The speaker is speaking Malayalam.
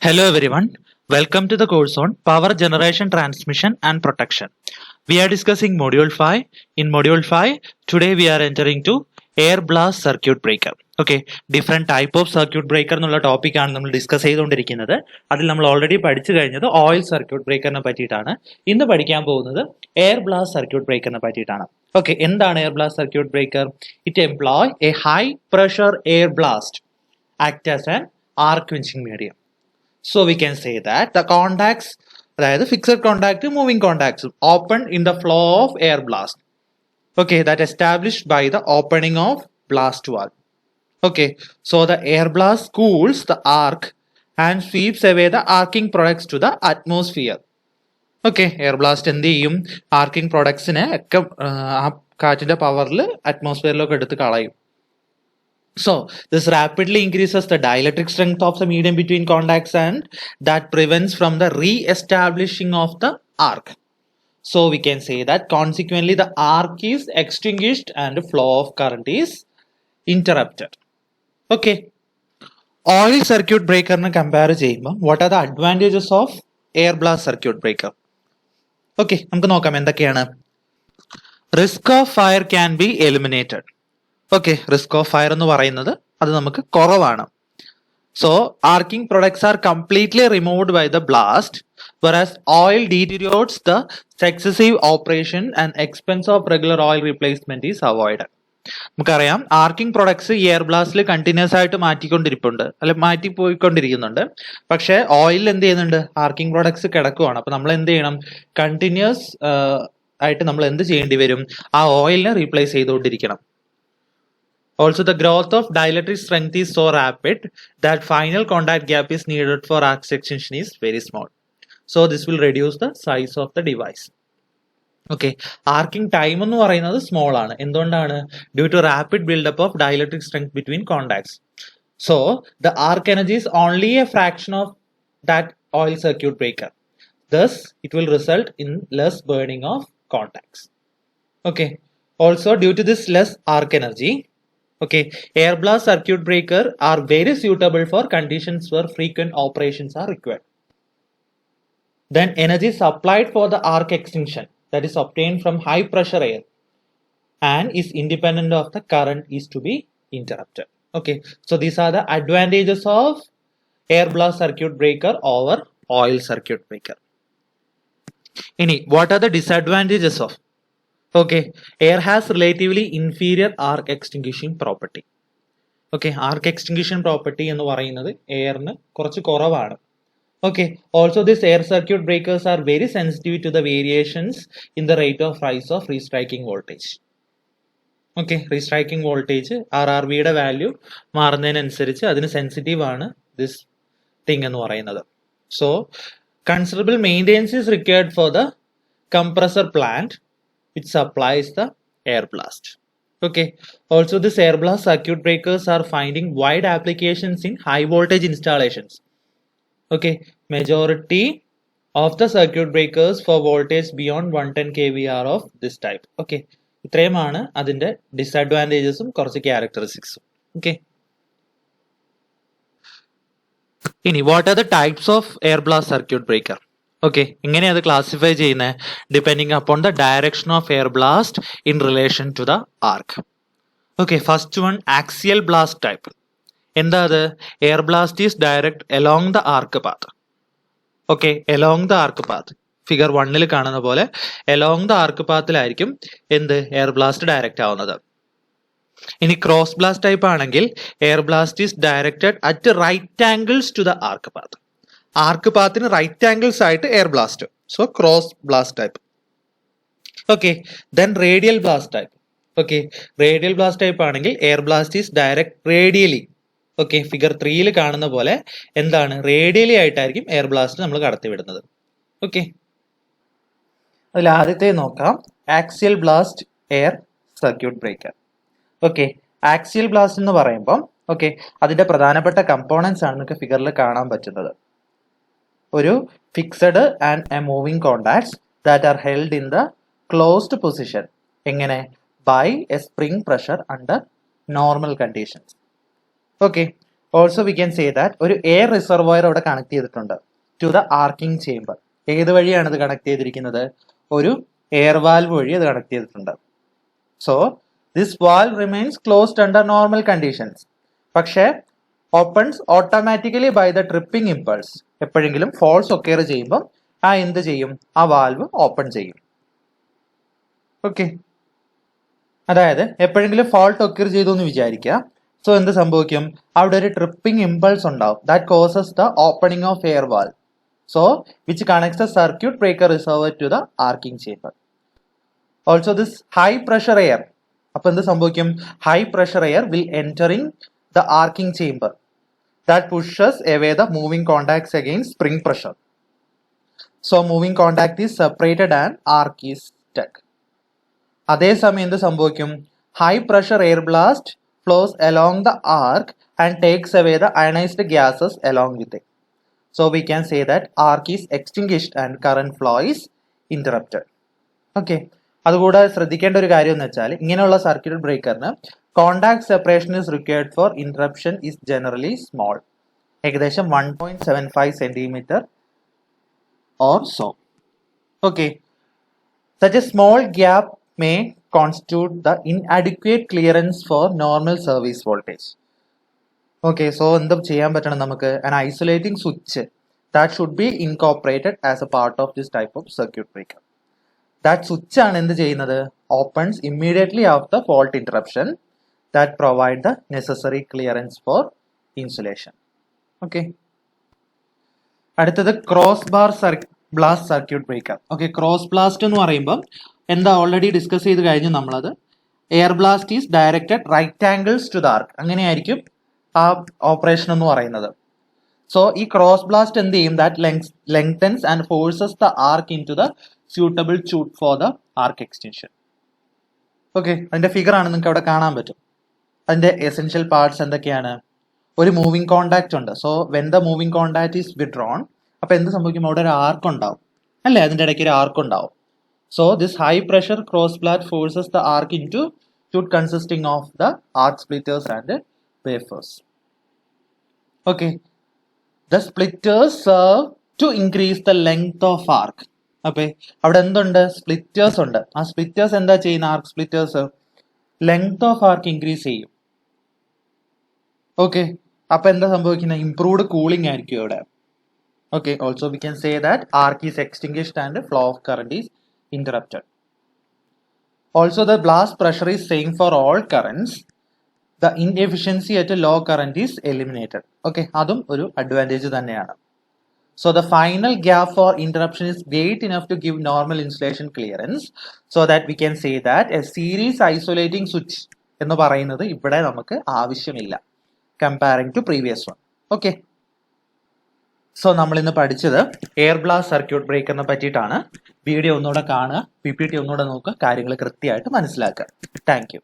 Hello everyone, welcome to the course on Power Generation Transmission and Protection. We are discussing Module 5. In Module 5, today we are entering to Air Blast Circuit Breaker. Okay, different type of circuit breaker എന്നുള്ള ടോപ്പിക്കാണ് നമ്മൾ ഡിസ്കസ് ചെയ്തുകൊണ്ടിരിക്കുന്നത്. അതിൽ നമ്മൾ ഓൾറെഡി പഠിച്ചു കഴിഞ്ഞത് ഓയിൽ സർക്യൂട്ട് ബ്രേക്കറിനെ പറ്റിയിട്ടാണ്. ഇന്ന് പഠിക്കാൻ പോകുന്നത് എയർ ബ്ലാസ്റ്റ് സർക്യൂട്ട് ബ്രേക്കറിനെ പറ്റിയിട്ടാണ്. ഓക്കെ, എന്താണ് air blast circuit breaker? It employ A high pressure air blast act as an arc quenching medium. So we can say that the contacts, അതായത് fixed contact, moving contacts open in the flow of air blast. Okay, that established by the opening of blast valve. Okay, so the air blast cools the arc and sweeps away the arcing products to the atmosphere. Okay, air blast എന്ത് ചെയ്യും? ആർക്കിംഗ് പ്രൊഡക്ട്സിനെ ഒക്കെ ആ കാറ്റിന്റെ പവറിൽ അറ്റ്മോസ്ഫിയറിലൊക്കെ എടുത്ത് കളയും. So this rapidly increases the dielectric strength of the medium between contacts and that prevents from the re-establishing of the arc. So we can say that consequently the arc is extinguished and the flow of current is interrupted. Okay. Oil circuit breaker ne compare ചെയ്യുമ്പോൾ what are the advantages of air blast circuit breaker? Okay, നമുക്ക് നോക്കാം എന്തൊക്കെയാണ്. Risk of fire can be eliminated. Okay, risk of fire എന്ന് പറയുന്നത് അത് നമുക്ക് കുറവാണ്. So arcing products are completely removed by the blast, whereas oil deteriorates the successive operation and expense of regular oil replacement is avoided. നമുക്കറിയാം ആർക്കിംഗ് പ്രൊഡക്ട്സ് ഈ എയർ ബ്ലാസ്റ്റിൽ കണ്ടിന്യൂസ് ആയിട്ട് മാറ്റിക്കൊണ്ടിരിപ്പുണ്ട്, അല്ലെ മാറ്റി പോയിക്കൊണ്ടിരിക്കുന്നുണ്ട്. പക്ഷെ ഓയിലിൽ എന്ത് ചെയ്യുന്നുണ്ട്? ആർക്കിംഗ് പ്രൊഡക്ട്സ് കിടക്കുവാണ്. അപ്പൊ നമ്മൾ എന്ത് ചെയ്യണം? കണ്ടിന്യൂസ് ആയിട്ട് നമ്മൾ എന്ത് ചെയ്യേണ്ടി വരും? ആ ഓയിലിനെ റീപ്ലേസ് ചെയ്തുകൊണ്ടിരിക്കണം. Also, the growth of dielectric strength is so rapid that final contact gap is needed for arc extension is very small. So, this will reduce the size of the device. Okay, arcing time എന്ന് പറയുന്നത് small ആണ്. എന്തുകൊണ്ടാണ്? Due to rapid buildup of dielectric strength between contacts. So, the arc energy is only a fraction of that oil circuit breaker. Thus, it will result in less burning of contacts. Okay, also due to this less arc energy, okay, air blast circuit breaker are very suitable for conditions where frequent operations are required. Then energy supplied for the arc extinction, that is obtained from high pressure air and is independent of the current, is to be interrupted. Okay, so these are the advantages of air blast circuit breaker over oil circuit breaker. Ini, what are the disadvantages of? Okay, air has relatively inferior arc extinguishing property. Okay, arc extinguishing property എന്ന് പറയുന്നത് എയറിന് കുറച്ച് കുറവാണ്. Okay, also these air circuit breakers are very sensitive to the variations in the rate of rise of restriking voltage. Okay, restriking voltage RRV യുടെ വാല്യൂ മാറുന്നതിനനുസരിച്ച് അതിന് സെൻസിറ്റീവ് ആണ് this thing എന്ന് പറയുന്നത്. So considerable maintenance is required for the compressor plant which supplies the air blast. Okay, also this air blast circuit breakers are finding wide applications in high voltage installations. Okay, majority of the circuit breakers for voltage beyond 110 kVAr of this type. Okay, ഇത്രയുമാണ് അതിന്റെ ഡിസഡ്വാൻറ്റേജസും കുറച്ച് ക്യാരക്ടറിസ്റ്റിക്സും. ഓക്കെ, ഇനി what are the types of air blast circuit breaker? Okay, എങ്ങനെയാണ് അത് ക്ലാസിഫൈ ചെയ്യുന്നത്? Depending upon the direction of air blast in relation to the arc. Okay, first one axial blast type. എന്താ അത്? Air blast is direct along the arc path. Okay, along the arc path figure 1 കാണുന്ന പോലെ എലോങ് ദ ആർക്ക് പാത്തിലായിരിക്കും എന്ത് എയർ ബ്ലാസ്റ്റ് ഡയറക്റ്റ് ആവുന്നത്. ഇനി ക്രോസ് ബ്ലാസ്റ്റ് ടൈപ്പ് ആണെങ്കിൽ air blast is directed at right angles to the arc path. Arc പാത്തിന് റൈറ്റ് ആംഗിൾസ് ആയിട്ട് air blast. So cross blast type. Okay, then radial blast type. Okay, radial blast type ആണെങ്കിൽ air blast is direct radially. Okay, figure 3 കാണുന്ന പോലെ എന്താണ് റേഡിയലി ആയിട്ടായിരിക്കും എയർ ബ്ലാസ്റ്റ് നമ്മൾ കടത്തിവിടുന്നത്. ഓക്കെ, അതിൽ ആദ്യത്തെ നോക്കാം, axial blast air circuit breaker. Okay, axial blast എന്ന് പറയുമ്പോൾ ഓക്കെ അതിന്റെ പ്രധാനപ്പെട്ട കമ്പോണൻസ് ആണ് നിങ്ങൾക്ക് ഫിഗറിൽ കാണാൻ പറ്റുന്നത്. ഒരു fixed and a moving contacts that are held in the closed position. എങ്ങനെ? By a spring pressure under normal conditions. Okay, also we can say that ഒരു എയർ റിസർവോയർ അവിടെ കണക്ട് ചെയ്തിട്ടുണ്ട് ടു ദ ആർക്കിംഗ് ചേംബർ. ഏത് വഴിയാണ് ഇത് കണക്ട് ചെയ്തിരിക്കുന്നത്? ഒരു എയർ വാൽവ് വഴി അത് കണക്ട് ചെയ്തിട്ടുണ്ട്. So this valve remains closed under normal conditions. പക്ഷേ opens automatically by the tripping impulse. എപ്പോഴെങ്കിലും ഫോൾസ് ഒക്കെയർ ചെയ്യുമ്പോൾ എന്ത് ചെയ്യും? ആ വാൽവ് ഓപ്പൺ ചെയ്യും. ഓക്കെ, അതായത് എപ്പോഴെങ്കിലും ഫോൾട്ട് ഒക്കർ ചെയ്തു എന്ന് വിചാരിക്കുക. സോ എന്ത് സംഭവിക്കും? അവിടെ ഒരു ട്രിപ്പിംഗ് ഇമ്പൾസ് ഉണ്ടാവും. That causes the opening of air valve. So which connects the circuit breaker reservoir to the arcing chamber. Also this high pressure air. അപ്പൊ എന്ത് സംഭവിക്കും? High pressure air will entering the arcing chamber. That pushes away the moving contacts against spring pressure. So moving contact is separated and arc is stuck. അതേസമയം എന്ത് സംഭവിക്കും? High pressure air blast flows along the arc and takes away the ionized gases along with it. So we can say that arc is extinguished and current flow is interrupted. Okay, അതുകൂടെ ശ്രദ്ധിക്കേണ്ട ഒരു കാര്യം എന്ന് വെച്ചാൽ ഇങ്ങനെയുള്ള സർക്യൂട്ട് ബ്രേക്കറിന് contact separation is required for interruption is generally small, ഏകദേശം 1.75 centimetre or so. Okay, such a small gap may constitute the inadequate clearance for normal service voltage. Okay, so എന്ത് ചെയ്യാൻ പറ്റണം നമുക്ക്? An isolating switch that should be incorporated as a part of this type of circuit breaker. That switch ആണ് എന്ത് ചെയ്യുന്നത്? Opens immediately after fault interruption that provide the necessary clearance for insulation. Okay, അടുത്തത് cross bar blast circuit breaker. Okay, cross blast എന്ന് പറയുമ്പോൾ എന്താ ഓൾറെഡി ഡിസ്കസ് ചെയ്ത് കഴിഞ്ഞു നമ്മളത്. Air blast is directed right angles to the arc. അങ്ങനെയായിരിക്കും ആ ഓപ്പറേഷൻ എന്ന് പറയുന്നത്. സോ ഈ ക്രോസ് ബ്ലാസ്റ്റ് എന്ത് ചെയ്യും? That lengthens and forces the arc in to the suitable chute for the arc extension. Okay, അതിന്റെ ഫിഗർ ആണ് നിങ്ങൾക്ക് അവിടെ കാണാൻ പറ്റും. അതിന്റെ എസെൻഷ്യൽ പാർട്സ് എന്തൊക്കെയാണ്? ഒരു മൂവിംഗ് കോണ്ടാക്ട് ഉണ്ട്. So when the moving contact is withdrawn, അപ്പൊ എന്ത് സംഭവിക്കും? അവിടെ ഒരു ആർക്ക് ഉണ്ടാവും അല്ലേ? അതിന്റെ ഇടയ്ക്ക് ഒരു ആർക്ക് ഉണ്ടാവും. So this high pressure cross blast forces the arc into chute consisting of the arc splitters and wafers. Okay, the splitters serve to increase the length of arc. അപ്പൊ അവിടെ എന്തുണ്ട്? സ്പ്ലിറ്റേഴ്സ് ഉണ്ട്. ആ സ്പ്ലിറ്റേഴ്സ് എന്താ ചെയ്യുന്ന? Arc splitters length of arc increase ചെയ്യും. ഓക്കെ, അപ്പൊ എന്താ സംഭവിക്കുന്നത്? ഇംപ്രൂവ്ഡ് കൂളിംഗ് ആയിരിക്കും ഇവിടെ. Okay, also we can say that arc is extinguished and flow of current is interrupted. Also the blast pressure is same for all currents. The inefficiency at a low current is eliminated. Okay, adum oru advantage thaneyana. So the final gap for interruption is great enough to give normal insulation clearance, so that we can say that a series isolating switch ennu parayunnathu ivide namukku avashyamilla comparing to previous one. Okay, so നമ്മൾ ഇന്ന് പഠിച്ചത് എയർ ബ്ലാസ്റ്റ് സർക്യൂട്ട് ബ്രേക്കറിനെ പറ്റിയിട്ടാണ്. വീഡിയോ ഒന്നുകൂടെ കാണുക, PPT ഒന്നുകൂടെ നോക്കുക, കാര്യങ്ങൾ കൃത്യമായിട്ട് മനസ്സിലാക്കുക. Thank you.